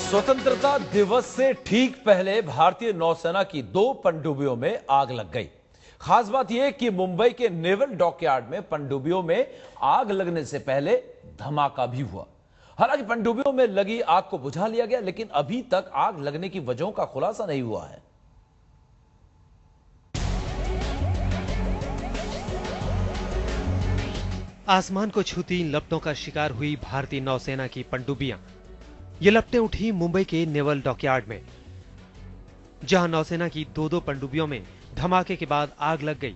स्वतंत्रता दिवस से ठीक पहले भारतीय नौसेना की 2 पनडुब्बियों में आग लग गई। खास बात यह कि मुंबई के नेवल डॉकयार्ड में पनडुब्बियों में आग लगने से पहले धमाका भी हुआ। हालांकि पनडुब्बियों में लगी आग को बुझा लिया गया, लेकिन अभी तक आग लगने की वजहों का खुलासा नहीं हुआ है। आसमान को छूती इन लपटों का शिकार हुई भारतीय नौसेना की पनडुब्बियां। ये लपटें उठी मुंबई के नेवल डॉकयार्ड में, जहां नौसेना की 2 पनडुब्बियों में धमाके के बाद आग लग गई।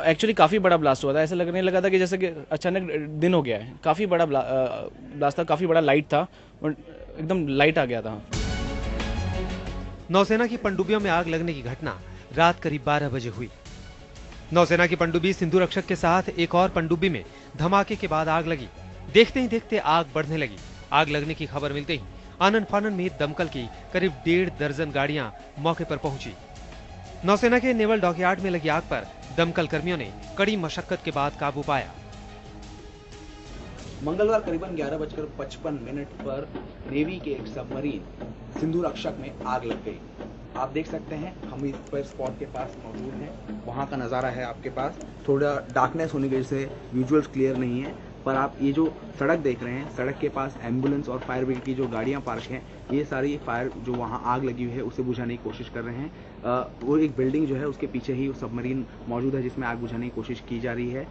एक्चुअली काफ़ी बड़ा ब्लास्ट हुआ था। ऐसा लगने लगा था कि जैसे कि अचानक दिन हो गया है। काफ़ी बड़ा ब्लास्ट था, काफ़ी बड़ा लाइट था और एकदम लाइट आ गया था। नौसेना की पनडुब्बियों में आग लगने की घटना रात करीब 12 बजे हुई। नौसेना की पनडुब्बी सिंधु रक्षक के साथ एक और पनडुब्बी में धमाके के बाद आग लगी। देखते ही देखते आग बढ़ने लगी। आग लगने की खबर मिलते ही आनन फानन में दमकल की करीब 1.5 दर्जन गाड़ियां मौके पर पहुंची। नौसेना के नेवल डॉकयार्ड में लगी आग पर दमकल कर्मियों ने कड़ी मशक्कत के बाद काबू पाया। मंगलवार करीबन 11:55 पर नेवी के एक सबमरीन सिंधु रक्षक में आग लग गई। आप देख सकते हैं, हम इस पर स्पॉट के पास मौजूद हैं। वहां का नज़ारा है आपके पास। थोड़ा डार्कनेस होने की वजह से विजुअल्स क्लियर नहीं है, पर आप ये जो सड़क देख रहे हैं, सड़क के पास एम्बुलेंस और फायर ब्रिगेड की जो गाड़ियां पार्क हैं, ये सारी फायर जो वहां आग लगी हुई है उसे बुझाने की कोशिश कर रहे हैं। वो एक बिल्डिंग जो है उसके पीछे ही सबमरीन मौजूद है जिसमें आग बुझाने की कोशिश की जा रही है।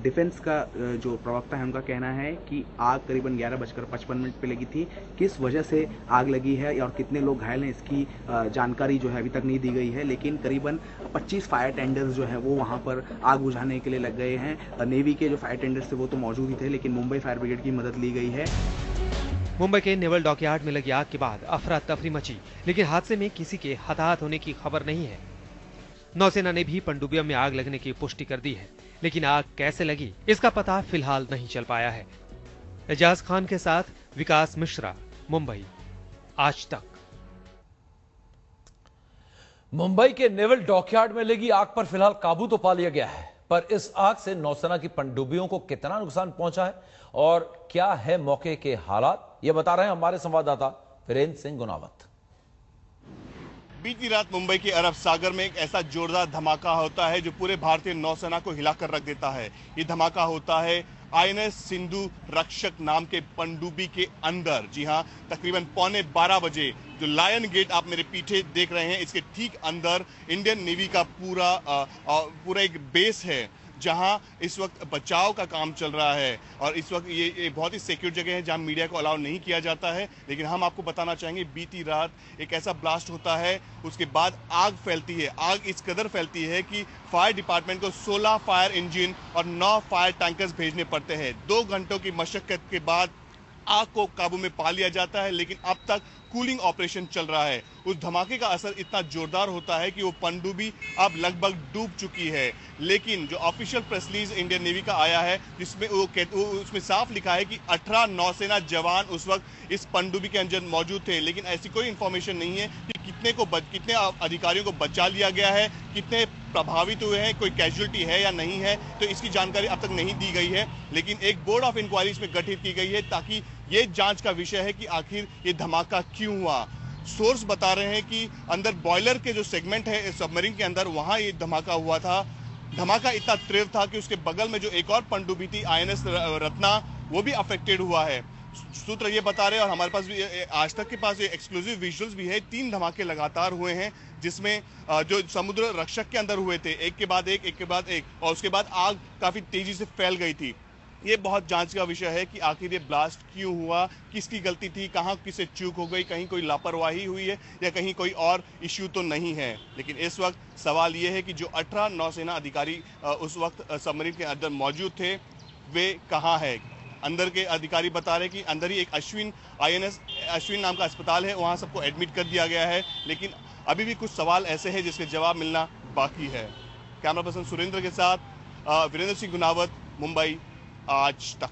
डिफेंस का जो प्रवक्ता है उनका कहना है कि आग करीबन 11:55 पे लगी थी। किस वजह से आग लगी है और कितने लोग घायल हैं इसकी जानकारी जो है अभी तक नहीं दी गई है, लेकिन करीबन 25 फायर टेंडर्स जो है वो वहां पर आग बुझाने के लिए लग गए हैं। नेवी के जो फायर टेंडर्स थे वो तो मौजूद ही थे, लेकिन मुंबई फायर ब्रिगेड की मदद ली गई है। मुंबई के नेवल डॉकयार्ड में लगी आग के बाद अफरा तफरी मची, लेकिन हादसे में किसी के हताहत होने की खबर नहीं है। नौसेना ने भी पनडुब्बियों में आग लगने की पुष्टि कर दी है, लेकिन आग कैसे लगी इसका पता फिलहाल नहीं चल पाया है। एजाज खान के साथ विकास मिश्रा, मुंबई, आज तक। मुंबई के नेवल डॉकयार्ड में लगी आग पर फिलहाल काबू तो पा लिया गया है, पर इस आग से नौसेना की पनडुब्बियों को कितना नुकसान पहुंचा है और क्या है मौके के हालात, ये बता रहे हैं हमारे संवाददाता वीरेंद्र सिंह गुनावत। बीती रात मुंबई के अरब सागर में एक ऐसा जोरदार धमाका होता है जो पूरे भारतीय नौसेना को हिलाकर रख देता है। ये धमाका होता है आईएनएस सिंधु रक्षक नाम के पनडुब्बी के अंदर। जी हां, तकरीबन 11:15 बजे जो लायन गेट आप मेरे पीछे देख रहे हैं, इसके ठीक अंदर इंडियन नेवी का पूरा एक बेस है जहां इस वक्त बचाव का काम चल रहा है। और इस वक्त ये बहुत ही सिक्योर जगह है जहां मीडिया को अलाउ नहीं किया जाता है। लेकिन हम आपको बताना चाहेंगे, बीती रात एक ऐसा ब्लास्ट होता है, उसके बाद आग फैलती है। आग इस कदर फैलती है कि फायर डिपार्टमेंट को 16 फायर इंजन और 9 फायर टैंकर्स भेजने पड़ते हैं। 2 घंटों की मशक्कत के बाद आग को काबू में पा लिया जाता है, लेकिन अब तक कूलिंग ऑपरेशन चल रहा है। उस धमाके का असर इतना जोरदार होता है कि वो पनडुब्बी अब लगभग डूब चुकी है। लेकिन जो official press release Indian navy का आया है, जिसमें उसमें साफ लिखा है कि 18 नौसेना जवान उस वक्त इस पनडुब्बी के अंदर मौजूद थे। लेकिन ऐसी कोई इंफॉर्मेशन नहीं है कि कितने अधिकारियों को बचा लिया गया है, कितने प्रभावित हुए हैं, कोई कैजुअलिटी है या नहीं है, तो इसकी जानकारी अब तक नहीं दी गई है। लेकिन एक बोर्ड ऑफ इंक्वायरी इसमें गठित की गई है ताकि ये जांच का विषय है कि आखिर ये धमाका क्यों हुआ। सोर्स बता रहे हैं कि अंदर बॉयलर के जो सेगमेंट है सबमरीन के अंदर, वहां ये धमाका हुआ था। धमाका इतना तीव्र था कि उसके बगल में जो एक और पनडुब्बी थी आईएनएस रत्ना, वो भी अफेक्टेड हुआ है। सूत्र ये बता रहे हैं, और हमारे पास भी आज तक के पास ये एक्सक्लूसिव विजुअल्स भी है, 3 धमाके लगातार हुए हैं जिसमें जो समुद्र रक्षक के अंदर हुए थे, एक के बाद एक, और उसके बाद आग काफी तेजी से फैल गई थी। ये बहुत जांच का विषय है कि आखिर ये ब्लास्ट क्यों हुआ, किसकी गलती थी, कहां किसे चूक हो गई, कहीं कोई लापरवाही हुई है या कहीं कोई और इश्यू तो नहीं है। लेकिन इस वक्त सवाल ये है कि जो 18 नौसेना अधिकारी उस वक्त सबमरीन के अंदर मौजूद थे, वे कहाँ है। अंदर के अधिकारी बता रहे हैं कि अंदर ही एक आईएनएस अश्विन नाम का अस्पताल है, वहां सबको एडमिट कर दिया गया है। लेकिन अभी भी कुछ सवाल ऐसे हैं जिसके जवाब मिलना बाकी है। कैमरा पर्सन सुरेंद्र के साथ वीरेंद्र सिंह गुनावत, मुंबई, आज तक।